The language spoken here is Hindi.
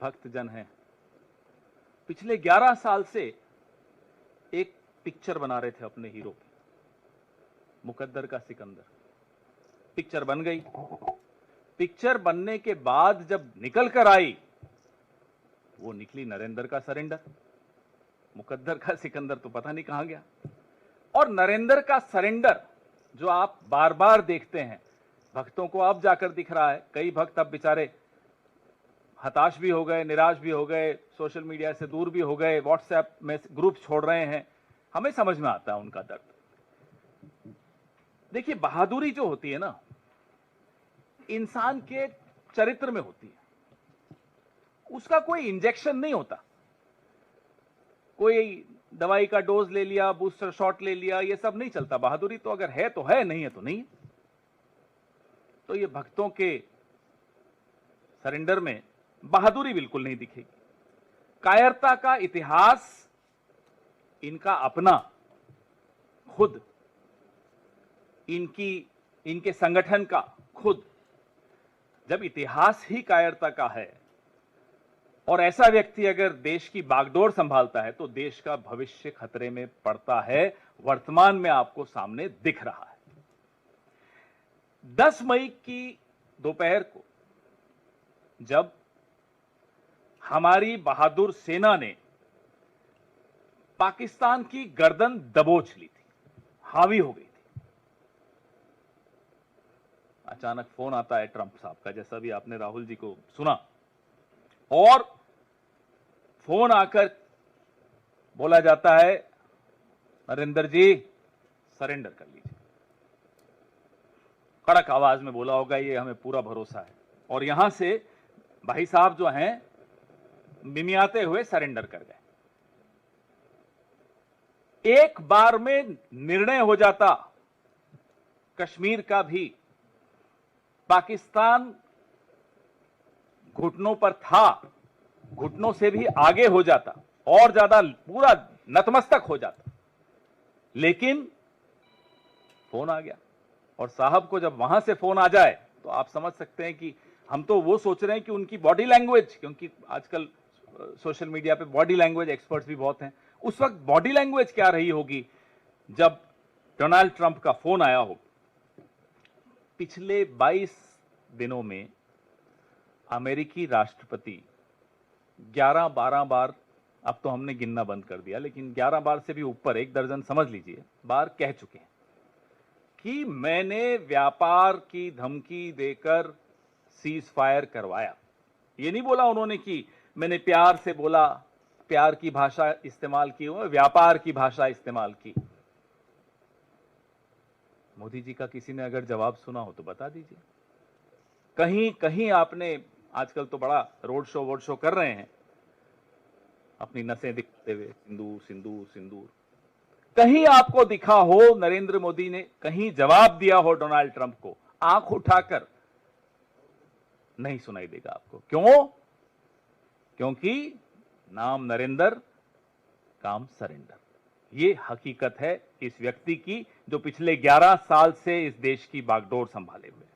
भक्तजन हैं, पिछले 11 साल से एक पिक्चर बना रहे थे अपने हीरो की, मुकद्दर का सिकंदर। पिक्चर बन गई, पिक्चर बनने के बाद जब निकल कर आई, वो निकली नरेंद्र का सरेंडर। मुकद्दर का सिकंदर तो पता नहीं कहां गया। और नरेंद्र का सरेंडर जो आप बार बार देखते हैं, भक्तों को अब जाकर दिख रहा है। कई भक्त अब बेचारे हताश भी हो गए, निराश भी हो गए, सोशल मीडिया से दूर भी हो गए, व्हाट्सएप में ग्रुप छोड़ रहे हैं। हमें समझ में आता है उनका दर्द। देखिए, बहादुरी जो होती है ना, इंसान के चरित्र में होती है। उसका कोई इंजेक्शन नहीं होता, कोई दवाई का डोज ले लिया, बूस्टर शॉट ले लिया, ये सब नहीं चलता। बहादुरी तो अगर है तो है, नहीं है तो नहीं। तो ये भक्तों के सरेंडर में बहादुरी बिल्कुल नहीं दिखेगी। कायरता का इतिहास इनका अपना, खुद इनके संगठन का खुद। जब इतिहास ही कायरता का है और ऐसा व्यक्ति अगर देश की बागडोर संभालता है, तो देश का भविष्य खतरे में पड़ता है। वर्तमान में आपको सामने दिख रहा है। 10 मई की दोपहर को जब हमारी बहादुर सेना ने पाकिस्तान की गर्दन दबोच ली थी, हावी हो गई थी, अचानक फोन आता है ट्रंप साहब का, जैसा भी आपने राहुल जी को सुना। और फोन आकर बोला जाता है, नरेंद्र जी सरेंडर कर लीजिए। कड़क आवाज में बोला होगा, ये हमें पूरा भरोसा है। और यहां से भाई साहब जो हैं, मिमियाते हुए सरेंडर कर गए। एक बार में निर्णय हो जाता कश्मीर का भी, पाकिस्तान घुटनों पर था, घुटनों से भी आगे हो जाता, और ज्यादा पूरा नतमस्तक हो जाता। लेकिन फोन आ गया। और साहब को जब वहां से फोन आ जाए, तो आप समझ सकते हैं कि हम तो वो सोच रहे हैं कि उनकी बॉडी लैंग्वेज, क्योंकि आजकल सोशल मीडिया पे बॉडी लैंग्वेज एक्सपर्ट्स भी बहुत हैं, उस वक्त बॉडी लैंग्वेज क्या रही होगी जब डोनाल्ड ट्रंप का फोन आया हो। पिछले 22 दिनों में अमेरिकी राष्ट्रपति 11-12 बार, अब तो हमने गिनना बंद कर दिया, लेकिन 11 बार से भी ऊपर, 1 दर्जन समझ लीजिए, बार कह चुके हैं कि मैंने व्यापार की धमकी देकर सीज फायर करवाया। ये नहीं बोला उन्होंने कि मैंने प्यार से बोला, प्यार की भाषा इस्तेमाल की, व्यापार की भाषा इस्तेमाल की। मोदी जी का किसी ने अगर जवाब सुना हो तो बता दीजिए। कहीं कहीं आपने, आजकल तो बड़ा रोड शो कर रहे हैं, अपनी नसें दिखाते हुए, सिंदूर सिंदूर सिंदूर। कहीं आपको दिखा हो नरेंद्र मोदी ने कहीं जवाब दिया हो डोनाल्ड ट्रंप को, आंख उठाकर? नहीं सुनाई देगा आपको। क्यों? क्योंकि नाम नरेंद्र, काम सरेंडर। ये हकीकत है इस व्यक्ति की, जो पिछले 11 साल से इस देश की बागडोर संभाले हुए है।